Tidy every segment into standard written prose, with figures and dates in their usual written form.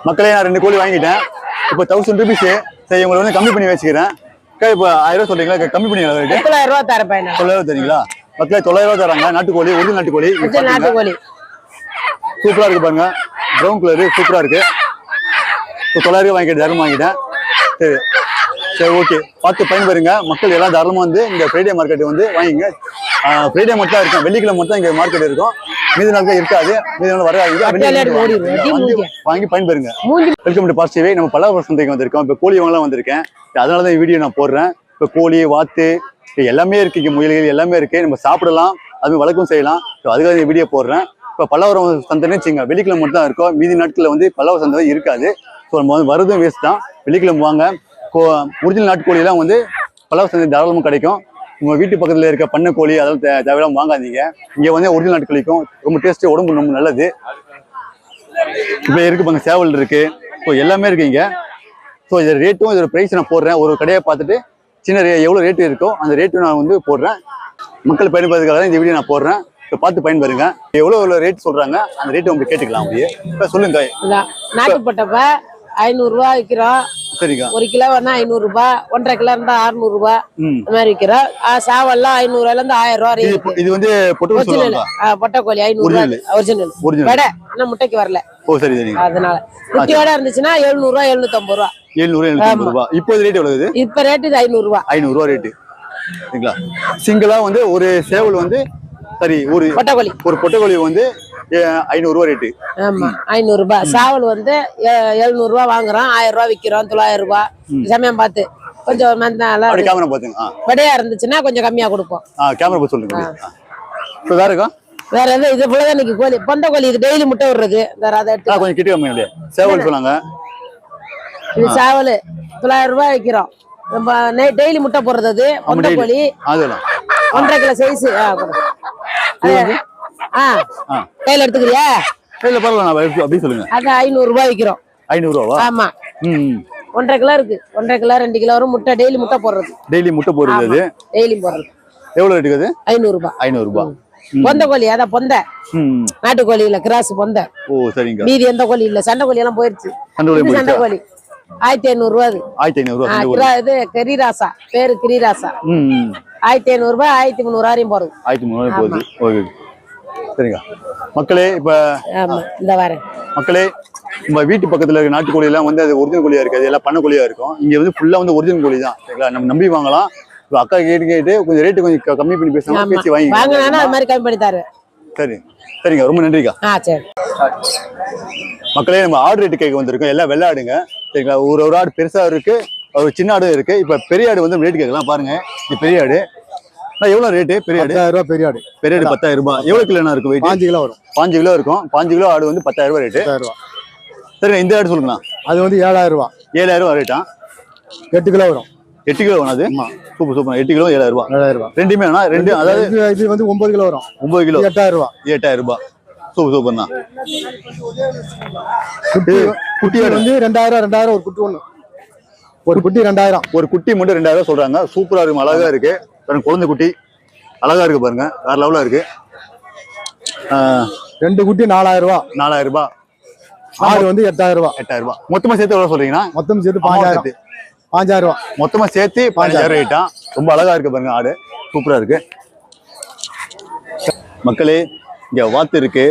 மக்களே நான் 2 கோழி வாங்கிட்டேன். இப்போ 1000 rupees. சரி உங்களுக்கு வந்து கம்மி பண்ணி வச்சுக்கிறேன். இப்போ 1000 ரூபா சொல்றீங்களா? கம்மி பண்ணிங்களா ரேட்? 900 ரூபாய் தர பையனா. 900 ரூபாய் தரீங்களா? மக்களே 900 ரூபாய் தராங்க. நாட்டுக்கோழி, ஒரிஜினல் நாட்டுக்கோழி. நாட்டுக்கோழி சூப்பரா இருக்கு பாருங்க. ப்ரௌன் கலர் சூப்பரா இருக்கு. 900 ரூபாய் வாங்கிட்டேன். தாராளமா வாங்கிட்டேன். சரி சரி ஓகே. பார்த்து பயன்பெறுங்க. மக்கள் எல்லாம் தாராளமா வந்து இந்த ஃப்ரைடே மார்க்கெட் வந்து வாங்கிங்க. ஃப்ரைடே மட்டும் தான் இருக்கும். வெள்ளிக்கிழமை மட்டும் இங்க மார்க்கெட் இருக்கும். மீதி நாட்கள் இருக்காது. மீதி நாள் வராது. வாங்கி பயன்பெறுங்க. Welcome to பாசிட்டிவே. நம்ம பல்லாவரம் சந்தைக்கு வந்திருக்கோம். இப்போ கோழி வாங்கலாம் வந்திருக்கேன். அதனாலதான் வீடியோ நான் போடுறேன். இப்போ கோழி, வாத்து எல்லாமே இருக்கு. இங்க முயல்கள் எல்லாமே இருக்கு. நம்ம சாப்பிடலாம், அது வளர்க்கும் செய்யலாம். அதுக்காக இந்த வீடியோ போடுறேன். இப்போ பல்லாவரம் சந்தைன்னு வச்சுங்க, வெள்ளிக்கிழமை மட்டும் தான் இருக்கும். மீதி நாட்களில் வந்து பல்லாவரம் சந்தை இருக்காது. ஸோ நம்ம வந்து வரதும் வேஸ்ட் தான். வெள்ளிக்கிழமை வாங்க. ஒரிஜினல் நாட்டுக்கோழிலாம் வந்து பல்லாவரம் சந்தை தாராளமாக கிடைக்கும். உங்க வீட்டு பக்கத்துல இருக்க பண்ணை கோழி அதெல்லாம் தேவையில்லாம வாங்காதீங்க. இங்க வந்து ஒரிஜினல் நாட்டுக்கோழிக்கும் ரொம்ப டேஸ்ட், உடம்பு ரொம்ப நல்லது. இப்போ இருக்கு பாருங்க, சேவல் இருக்கு. ஸோ எல்லாமே இருக்கு இங்க. ஸோ இது ரேட்டும் இதோட ப்ரைஸ் நான் போடுறேன். ஒரு கடையை பார்த்துட்டு சின்ன எவ்வளோ ரேட்டு இருக்கோ அந்த ரேட்டும் நான் வந்து போடுறேன். மக்கள் பயன்படுறதுக்காக தான் இந்த வீடியோ நான் போடுறேன். இப்போ பார்த்து பயன்பெறுங்க. எவ்வளோ ரேட் சொல்றாங்க அந்த ரேட்டு உங்களுக்கு கேட்டுக்கலாம். அப்படியே இப்போ சொல்லுங்க. நாட்டுப்பட்டப்ப 500 ரூபாய் விற்கிறோம். சரிங்க. 1 கிலோ வேணா 500 ரூபாய், 1.5 கிலோ இருந்தா 600 ரூபாய் இந்த மாதிரி விற்கிறோம். சாவல்லாம் 500 ரூபாயில இருந்து 1000 ரூபாய். இது வந்து பொட்டைக்கோழி 500 ரூபாய் ஒரிஜினல். வடை இன்னும் முட்டைக்கு வரல. ஓ சரி சரி. அதனால குட்டியோட இருந்துச்சுன்னா 700 ரூபாய், 750 ரூபாய். 700 ரூபாய். இப்போ ரேட் எவ்வளவு? இப்ப ரேட் இது 500 ரூபாய். 500 ரூபாய் ரேட்டு. சரிங்களா? சிங்கிளா வந்து ஒரு சேவல் வந்து சரி ஒரு பொட்டைக்கோழி வந்து 500 ரூபாய் ரேட்டு. ஆமா 500 ரூபாய். சாவல் வந்து 700 ரூபாய் வாங்குறோம். 1000 ரூபாய் விக்கிறோம். 900 ரூபாய். சமயம் பார்த்து கொஞ்சம் கேமரா பாத்துங்க. வடையா இருந்துச்சுன்னா கொஞ்சம் கம்மியா கொடுப்போம். கேமரா பார்த்து சொல்லுங்க. இப்போ வேற இருக்கா? வேற எதுவும் இது போலதான் இன்னைக்கு கோழி. பொந்த கோழி இது டெய்லி முட்டை விடுறது. கொஞ்சம் கிட்ட கம்மியா சேவல் சொன்னாங்க. இது சாவல் 900 ரூபாய் விக்கிறோம். நம்ம டெய்லி முட்டை போடுறது. அது பொந்த கோழி 1.5 கிலோ சைஸ். கையில எடுத்துக்கிறியா? கையில பரவாயில்ல, அப்படி சொல்லுங்க. அது 500 ரூபாய் விக்கிறோம். 500 ரூபாவா? ஆமா. 1.5 கிலோ இருக்கு. 1.5 கிலோ 2 கிலோ வரும் முட்டை. டெய்லி முட்டை போடுறது. டெய்லி முட்டை போடுறது. டெய்லி போடுறது. எவ்வளவு இருக்குது? 500 ரூபாய். 500 ரூபாய். பொந்த கோழி அதான் பொந்த. நாட்டுக்கோழி இல்ல, கிராஸ் பொந்த. ஓ சரிங்க. மீதி எந்த கோழி இல்ல. சண்டை கோழி எல்லாம் போயிருச்சு. சண்டை கோழி 1500 ரூபாய். 1500 ரூபாய். இது கிரிராசா, பேரு கிரிராசா. 1500 ரூபாய். 1300 வரையும் போறது. 1300 போகுது. ஓகே சரிங்க. மக்களே இப்ப இந்த வாரம் மக்களே நம்ம வீட்டு பக்கத்துல இருக்க நாட்டுக்கோழி எல்லாம் வந்து அது ஒரிஜினல் கோழியா இருக்காது. எல்லாம் பண்ண கோழியா இருக்கும். இங்க வந்து ஃபுல்லா வந்து ஒரிஜினல் கோழி தான். சரிங்களா? நம்ம நம்பி வாங்கலாம். அக்கா கேட்டு கொஞ்சம் ரேட்டு கொஞ்சம் கம்மி பண்ணி பேசணும். பேசி வாங்கினா அது மாதிரி கம்மி பண்ணி தருவேன். சரி சரிங்க. ரொம்ப நன்றிக்கா. சரி மக்களே நம்ம ஆடு ரேட்டு கேட்க வந்திருக்கோம். எல்லாம் வெள்ளை ஆடுங்க. சரிங்களா? ஒரு ஆடு பெருசா இருக்கு, ஒரு சின்ன ஆடு இருக்கு. இப்ப பெரிய ஆடு வந்து ரேட்டு கேட்கலாம். பாருங்க இது பெரிய ஆடு. எவ்வளவு ரேட்டு? பெரிய ஆடு 10,000 ரூபாய். பெரிய ஆடு 10,000 ரூபாய். எவ்வளவு கிலோ இருக்கு? 5 கிலோ வரும். 5 கிலோ இருக்கும். 5 கிலோ ஆடு வந்து 10,000 ரூபாய் ரேட்டு. 10,000 ரூபாய். சரிங்க. இந்த ஆடு சொல்லுங்களா? அது வந்து 7,000 ரூபாய். 7,000 ரூபாய் ரேட்டா? 8 கிலோ வரும். 8 கிலோ வரும். அது சூப்பர் சூப்பர். 8 கிலோ 7,000 ரூபாய். 7,000 ரூபாய். ரெண்டுமே வேணா? ரெண்டு அதாவது இது வந்து 9 கிலோ வரும். 9 கிலோ 8,000 ரூபாய். 8,000 ரூபாய். சூப்பர் சூப்பர்ண்ணா. குட்டி வந்து 2,000 ஒரு குட்டி ஒண்ணு. ஒரு குட்டி 2,000. ஒரு குட்டி மட்டும் 2,000 சொல்றாங்க. சூப்பரா இருக்கு, அழகா இருக்கு. குழந்தை குட்டி அழகா இருக்கு பாருங்க. வேற லெவலா இருக்கு. 2 குட்டி 4,000 ரூபாய். 4,000 ரூபாய். ஆடு வந்து 8,000 ரூபாய். 8,000 ரூபாய். மொத்தமா சேர்த்து எவ்வளவு சொல்றீங்கன்னா? மொத்தம் சேர்த்து 5,000. 5,000 ரூபாய். மொத்தமா சேர்த்து 5,000 ரேட்டா? ரொம்ப அழகா இருக்கு பாருங்க. ஆடு சூப்பரா இருக்கு. மக்களே இங்க வாத்து இருக்கு.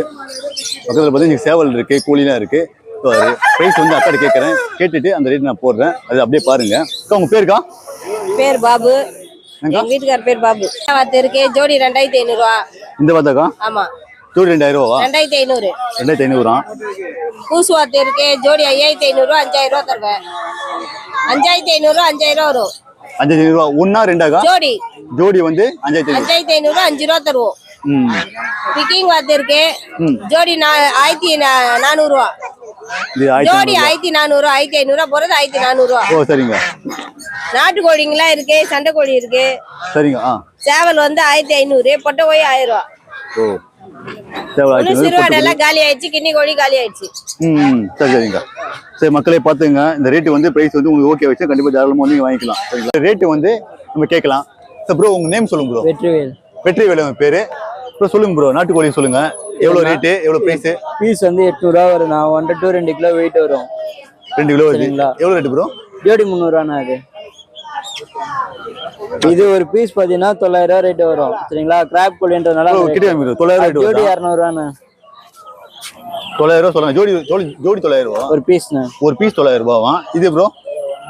பக்கத்துல பார்த்தீங்கன்னா சேவல் இருக்கு, கோழிலாம் இருக்கு. பிரைஸ் வந்து அக்கா கேட்கறேன். கேட்டுட்டு அந்த ரேட் நான் போடுறேன். அது அப்படியே பாருங்க. உங்க பேருக்கா? பேர் பாபு. எங்க வீட்டுக்கார் பேர் பாபு. வாத்து இருக்கு. ஜோடி 2,500 ரூபாய். இந்த வாத்தாக்கா? ஆமா. ஜோடி 2,000 ரூபாவா? 2,500. 2,500. பூசு வாத்து இருக்கு. ஜோடி 5,500 ரூபாய். 5,000 ரூபாய் தருவேன். 5,500 ரூபாய். 5,000 ரூபாய் வரும். 5,500 ரூபாய். ஒன்னா ரெண்டாக்கா? ஜோடி. ஜோடி வந்து 5,500. 5,500 ரூபாய். 5 ரூபாய் தருவோம். பிக்கிங் வாத்து இருக்கு. ஜோடி 1,400 ரூபாய். ஜோடி 1,400 ரூபாய். 1,500 ரூபாய் போறது. 1,400 ரூபாய். ஓ சரிங்க. நாட்டு கோழிங்களா இருக்கு. சண்டை கோழி இருக்கு. சரிங்க. சேவல் வந்து 1,500. பொட்டை கோழி 1000 ரூபாய். ஓ சேவல் சிறுவாடை எல்லாம் காலி ஆயிடுச்சு. கிண்ணி கோழி காலி ஆயிடுச்சு. சரி சரிங்க. சரி மக்களே பாத்துங்க. இந்த ரேட்டு வந்து பிரைஸ் வந்து உங்களுக்கு ஓகே வச்சு கண்டிப்பா தாராளமா வந்து நீங்க வாங்கிக்கலாம். சரிங்களா? ரேட்டு வந்து நம்ம கேட்கலாம். ப்ரோ உங்க நேம் சொல்லுங்க ப்ரோ. வெற்றிவேல். வெற்றிவேல் பேரு. ப்ரோ சொல்லுங்க ப்ரோ, நாட்டுக்கோழி சொல்லுங்க, எவ்வளவு ரேட்டு, எவ்வளவு பிரைஸ்? பீஸ் வந்து 800 ரூபா வரும். நான் 1 to 2 கிலோ வெயிட் வரும். 2 கிலோ வருது. சரிங்களா? எவ்வளவு ரேட்டு ப்ரோ? ஜோடி 300 ரூபாண்ணா இது. இது ஒரு பீஸ் பாத்தீங்கன்னா 900 ரூபா ரேட் வரும். சரிங்களா? கிராப் கோழின்றதுனால கிட்ட 900 ரேட் ஜோடி 200 ரூபாண்ணா. 900 ரூபா சொல்லுங்க. ஜோடி 900 ரூபா ஒரு பீஸ்ண்ணா. ஒரு பீஸ் 900 ரூபாவா? இது ப்ரோ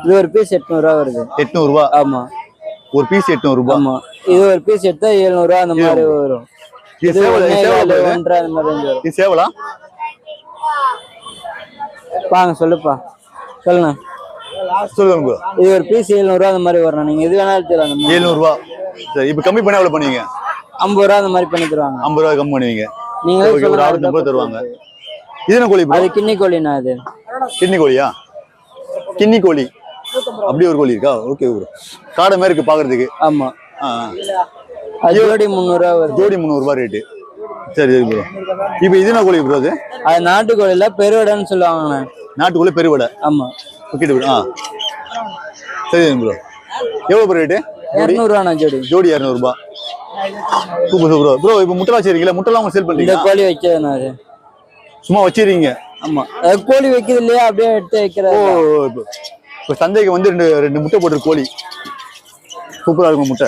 இது ஒரு பீஸ் 800 ரூபா வருது. 800 ரூபா. ஆமா, ஒரு பீஸ் 800 ரூபா. ஆமா. இது ஒரு பீஸ் எடுத்தா 700 ரூபா அந்த மாதிரி வரும். இது சேவல், ஒன்றரை அந்த மாதிரி வரும். இது சேவலா? பாங்க சொல்லுப்பா, சொல்லுண்ணா. சொல்லுங்க ப்ரோ. இது ஒரு பீஸ் 700 ரூபா அந்த மாதிரி வரும். நீங்க எது வேணாலும் எடுத்துக்கலாம். அந்த மாதிரி 700 ரூபா. சரி, இப்போ கம்மி பண்ணா எவ்வளவு பண்ணுவீங்க? 50 ரூபா அந்த மாதிரி பண்ணி தருவாங்க. 50 ரூபா கம்மி பண்ணுவீங்க. நீங்களே ஓகே, ஒரு 650 தருவாங்க. இது என்ன கோழி ப்ரோ? அது கிண்ணி கோழிண்ணா. அது கிண்ணி கோழியா? கிண்ணி கோழி அப்படி ஒரு கோழி இருக்கா? Okay bro. காடை மாதிரி இருக்கு பாக்குறதுக்கு. ஆமா. அது ஜோடி 300 ரூபா வருது. ஜோடி 300 ரூபா ரேட்டு. சரி சரி ப்ரோ. இப்போ இது என்ன கோழி ப்ரோ? அது நாட்டுக்கோழில பெருவடைன்னு சொல்லுவாங்கண்ணா. நாட்டுக்கோழி பெருவடை. ஆமா. Okay bro. சரி ப்ரோ. எவ்வளவு ப்ரோ ரேட்டு? 200 ரூபாண்ணா ஜோடி. ஜோடி 200 ரூபா. Super super bro. இப்போ முட்டை வச்சிருக்கீங்களா? முட்டைலாம் அவங்க சேல் இந்த பண்றீங்க? கோழி வைக்கிறதுண்ணா. அது சும்மா வச்சிருக்கீங்க? ஆமா, அது கோழி வைக்கிறது இல்லையா, அப்படியே எடுத்து வைக்கிறது. இப்போ சந்தைக்கு வந்து ரெண்டு முட்டை போட்டு கோழி சூப்பரா இருக்கும் முட்டை.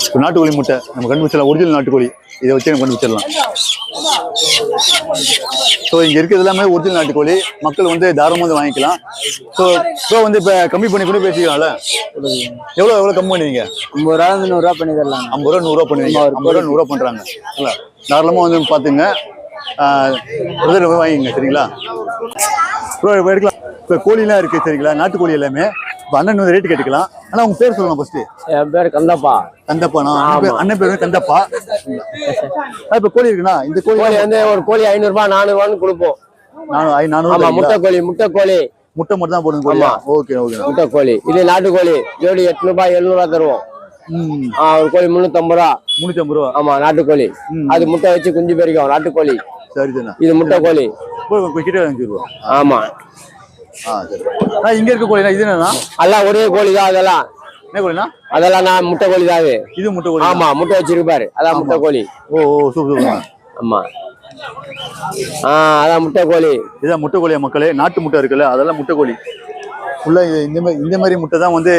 இப்போ நாட்டுக்கோழி முட்டை நம்ம கண்டுபிடிச்சிடலாம். ஒரிஜினல் நாட்டுக்கோழி இதை வச்சு நம்ம கண்டுபிடிச்சிடலாம். ஸோ இங்க இருக்கிறது எல்லாமே ஒரிஜினல் நாட்டுக்கோழி. மக்கள் வந்து தாராளமாக வந்து வாங்கிக்கலாம். ஸோ வந்து இப்போ கம்மி பண்ணி கூட பேசிக்கலாம்ல? எவ்வளோ கம்மி பண்ணுவீங்க? 50 ரூபா 100 ரூபா பண்ணி தரலாம். 50 ரூபா 100 ரூபா பண்ணுவீங்க. 50 ரூபா 100 ரூபா பண்றாங்க. தாராளமாக வந்து பாத்துங்க, வாங்கிங்க. சரிங்களா ப்ரோ? எடுக்கலாம். இப்போ கோழிலாம் இருக்கு சரிங்களா? நாட்டுக்கோழி எல்லாமே. இப்போ அண்ணன் வந்து ரேட்டு கேட்டுக்கலாம். ஆனா உங்க பேர் சொல்லலாம் ஃபர்ஸ்ட். என் பேர் கந்தப்பா. கந்தப்பானா? அண்ணன் பேர் வந்து கந்தப்பா. இப்போ கோழி இருக்குண்ணா. இந்த கோழி வந்து ஒரு கோழி 500 ரூபாய் 400 ரூபான்னு கொடுப்போம். 400. முட்டை கோழி முட்டை மட்டும் தான் போடுங்க கோழி. Okay okay. முட்டை கோழி இது நாட்டுக்கோழி. ஜோடி 800 ரூபாய் 700 ரூபாய் தருவோம். ஒரு கோழி 350 ரூபா. 350 ரூபா. ஆமா, நாட்டுக்கோழி. அது முட்டை வச்சு குஞ்சு பெரிக்கும். நாட்டுக்கோழி. சரி தானே. இது முட்டை கோழி. கிட்ட 5 ரூபா. ஆமா. சரி. இங்க இருக்க கோழி இது என்னன்னா? எல்லாம் ஒரே கோழி தான். அதெல்லாம் என்ன கோழினா? அதெல்லாம் நான் முட்டை கோழி தான். இது முட்டை கோழி. ஆமா, முட்டை வச்சிருப்பாரு. அதான் முட்டை கோழி. ஓ சூப்பர் சூப்பர். ஆமா. அதான் முட்டை கோழி. இதான் முட்டை கோழியா மக்களே? நாட்டு முட்டை இருக்குல்ல, அதெல்லாம் முட்டை கோழி. ஃபுல்லா இந்த மாதிரி முட்டை தான் வந்து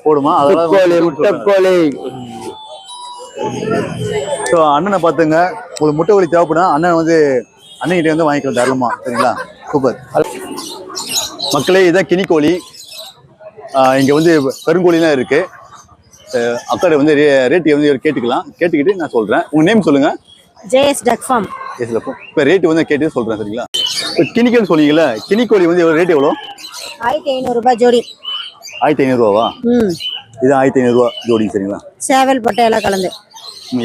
போடுமா? அதெல்லாம் முட்டை கோழி. ஸோ அண்ணனை பார்த்துங்க. உங்களுக்கு முட்டை கோழி தேவைப்படும், அண்ணன் வந்து அண்ணன்கிட்ட வந்து வாங்கிக்கலாம் தாராளமா. சரிங்களா? சூப்பர் மக்களே. இதான் கினி கோழி. இங்க வந்து கருங்கோழிலாம் இருக்கு. அக்கறை வந்து ரேட்டு வந்து கேட்டுக்கலாம். கேட்டுக்கிட்டு நான் சொல்றேன். உங்க நேம் சொல்லுங்க. JS Duck Farm. இப்போ ரேட்டு வந்து கேட்டு சொல்றேன். சரிங்களா? இப்போ கினிக்கன்னு சொன்னீங்கல்ல, கினி கோழி வந்து ரேட் எவ்வளோ? 1500 ரூபாய் ஜோடி. 1500 ரூபாவா? இது 1500 ரூபா ஜோடி. சரிங்களா? சேவல் பட்டை எல்லாம் கலந்து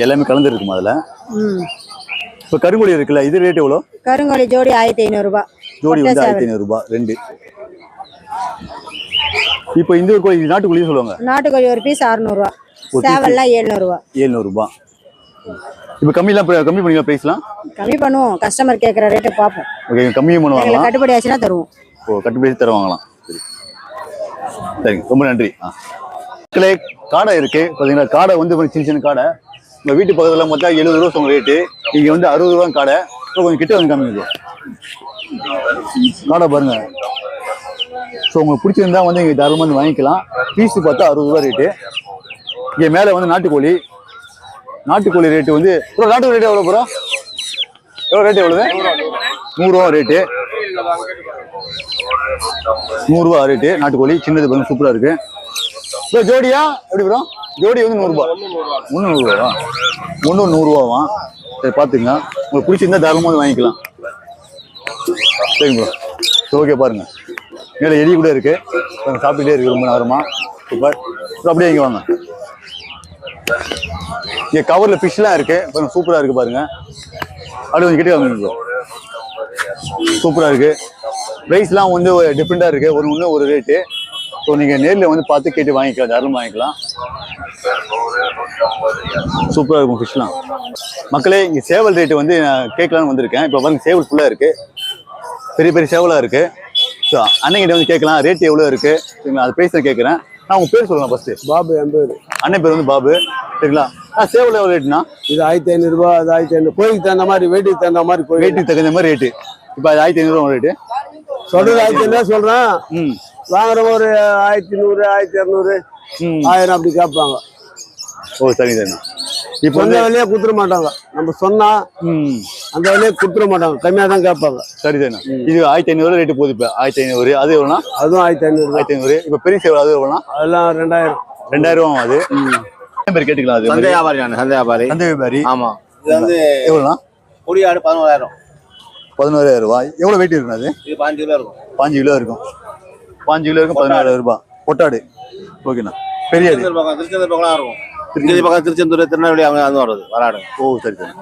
எல்லாமே கலந்து இருக்குமா அதுல? இப்போ கருங்கோழி இருக்குல்ல, இது ரேட் எவ்வளோ? கருங்கோழி ஜோடி 1500 ரூபாய். ஜோடி வந்து 1500 ரூபாய் ரெண்டு. இப்போ இந்த ஒரு கோழி நாட்டுக்கோழி சொல்லுவாங்க. நாட்டுக்கோழி ஒரு பீஸ் 600 ரூபாய். சேவல்லாம் 700 ரூபாய். 700 ரூபாய். இப்போ கம்மி பண்ணிக்கலாம். பிரைஸ்லாம் கம்மி பண்ணுவோம். கஸ்டமர் கேட்குற ரேட்டை பார்ப்போம். ஓகே, கம்மியும் பண்ணுவாங்களா? கட்டுப்படி ஆச்சுன்னா தருவோம். ஓ, கட்டுப்படி தருவாங்களாம். சரி சரிங்க, ரொம்ப நன்றி. மக்களே, காடை இருக்கு பார்த்தீங்களா? காடை வந்து சின்ன சின்ன காடை. உங்கள் வீட்டு பக்கத்தில் மொத்தம் 70 ரூபா உங்கள் ரேட்டு. இங்கே வந்து 60 ரூபா காடை. கொஞ்சம் கிட்ட வந்து காமிங்க. காடை பாருங்க. ஸோ உங்களுக்கு பிடிச்சிருந்தா வந்து இங்கே தாராளமாக வந்து வாங்கிக்கலாம். பீஸு பார்த்தா 60 ரூபா ரேட்டு. இங்கே மேலே வந்து நாட்டுக்கோழி. நாட்டுக்கோழி ரேட்டு வந்து நாட்டுக்கோழி ரேட்டு எவ்வளோ ப்ரோ? எவ்வளோ ரேட்டு? எவ்வளவு? 100 ரூபா ரேட்டு. 100 ரூபா ரேட்டு நாட்டுக்கோழி. சின்னது பாருங்க, சூப்பராக இருக்கு ப்ரோ. ஜோடியா எப்படி ப்ரோ? ஜோடி வந்து 100 ரூபா. 100 ரூபாவா? 100 ரூபாவா? சரி பார்த்துங்க. உங்களுக்கு பிடிச்சிருந்தா தாராளமாக வந்து வாங்கிக்கலாம். சரிங்க ப்ரோ. ஓகே பாருங்க, மேலே எலி கூட இருக்கு. சாப்பிட்டுட்டே இருக்கு ரொம்ப நேரமா. சூப்பர். அப்படியே இங்கே வாங்க. இங்கே கவர்ல ஃபிஷ்லாம் இருக்கு பாருங்க, சூப்பரா இருக்கு பாருங்க. அப்படியே கொஞ்சம் கிட்டே வாங்க. சூப்பரா இருக்கு. ப்ரைஸ்லாம் வந்து டிஃப்ரெண்டா இருக்கு. ஒன்று ஒரு ரேட்டு. ஸோ நீங்கள் நேரில் வந்து பார்த்து கேட்டு வாங்கிக்கலாம், தாராளமாக வாங்கிக்கலாம். சூப்பராக இருக்கும் ஃபிஷ்லாம். மக்களே, இங்கே சேவல் ரேட்டு வந்து நான் கேட்கலான்னு வந்திருக்கேன். இப்போ பாருங்க, சேவல் ஃபுல்லாக இருக்கு. பெரிய பெரிய சேவலாக இருக்கு. ஸோ அன்னைக்கிட்ட வந்து கேட்கலாம் ரேட் எவ்வளோ இருக்கு. அது ப்ரைஸ் நான் கேட்குறேன். நான் உங்க பேர் சொல்லுங்க ஃபர்ஸ்ட். பாபு என் பேரு. அண்ணன் பேர் வந்து பாபு. சரிங்களா? சேவல் எவ்வளவு ரேட்னா? இது 1500 ரூபாய், அது 1500. கோயிலுக்கு தகுந்த மாதிரி, வெயிட்டுக்கு தகுந்த மாதிரி. வெயிட்டுக்கு தகுந்த மாதிரி ரேட்டு. இப்போ அது 1500 ரேட்டு சொல்றது 1500 சொல்றேன். வாங்குறவங்க ஒரு 1100, 1200, 1000 அப்படி கேட்பாங்க. ஓ சரி சரி. இப்போ சொன்ன விலையே குடுத்துட மாட்டாங்க. நம்ம சொன்னா அந்த விலையே குடுத்துட மாட்டாங்க, கம்மியா தான் கேட்பாங்க. சரி சரிண்ணா. இது 1500 ரேட்டு போகுது. இப்போ 1500 அது எவ்வளோனா? அதுவும் 1500. 1500. இப்போ பெரிய சேவல் அது எவ்வளோனா? அதெல்லாம் 2000. 2000 அது. பேர் கேட்டுக்கலாம். அது சந்தை வியாபாரி. சந்தை வியாபாரி. சந்தை வியாபாரி. ஆமா. இது வந்து எவ்வளோனா? கொடியாடு 11000. 11000 ரூபாய். எவ்வளோ வெயிட் இருக்கும் அது? இது 5 கிலோ இருக்கும். 5 கிலோ இருக்கும். 5 கிலோ இருக்கும். 11000 ரூபாய். பொட்டாடு. ஓகேண்ணா. பெரிய திருச்செந்தூர் பக்கம் இருக்கும். திருச்செந்தூர், திருநெல்வேலி அவங்க வந்து வருது வராடு. ஓ சரி சரி.